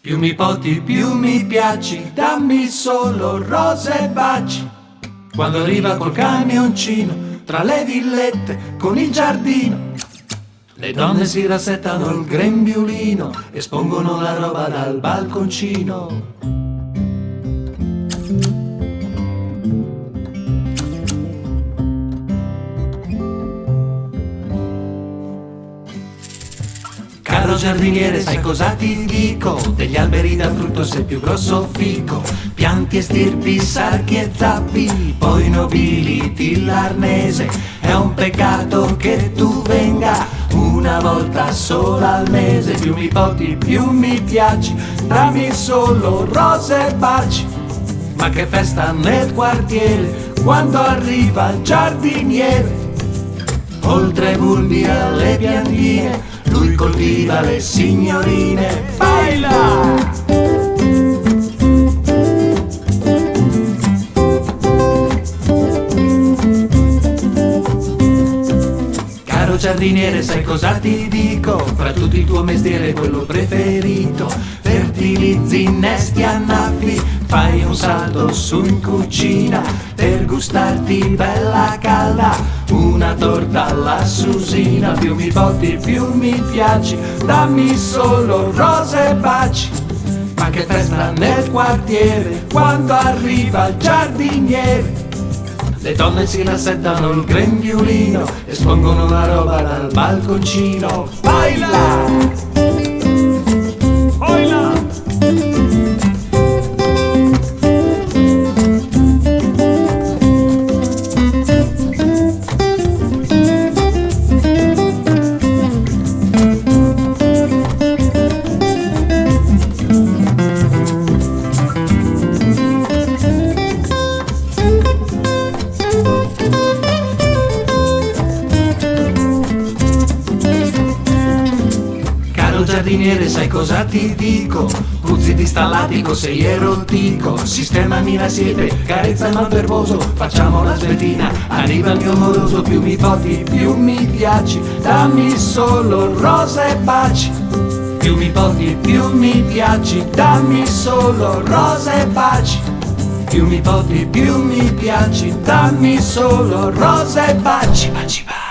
Più mi poti, più mi piaci, dammi solo rose e baci. Quando arriva col camioncino, tra le villette, con il giardino, le donne si rassettano il grembiulino, espongono la roba dal balconcino. Caro giardiniere, sai cosa ti dico? Degli alberi da frutto sei più grosso fico. Pianti e stirpi, sarchi e zappi, poi nobiliti l'arnese. È un peccato che tu venga una volta sola al mese. Più mi poti, più mi piaci, dammi solo rose e baci. Ma che festa nel quartiere quando arriva il giardiniere. Oltre bulbi alle piantine, lui coltiva le signorine. Baila! Caro giardiniere, sai cosa ti dico? Fra tutti il tuo mestiere è quello preferito. Fertilizzi, innesti, annaffi, fai un salto su in cucina per gustarti bella calda una torta alla Susina. Più mi poti, più mi piaci, dammi solo rose e baci. Ma che festa nel quartiere quando arriva il giardiniere. Le donne si rassettano il grembiulino, espongono la roba dal balconcino. Baila! Giardiniere, sai cosa ti dico? Puzzi di stallatico, sei erotico. Sistemami la siepe, carezza il mal verboso, facciamo la sveltina, arriva il mio moroso. Più mi poti, più mi piaci, dammi solo rose e baci. Più mi poti, più mi piaci, dammi solo rose e baci. Più mi poti, più mi piaci, dammi solo rose e baci. Baci, baci.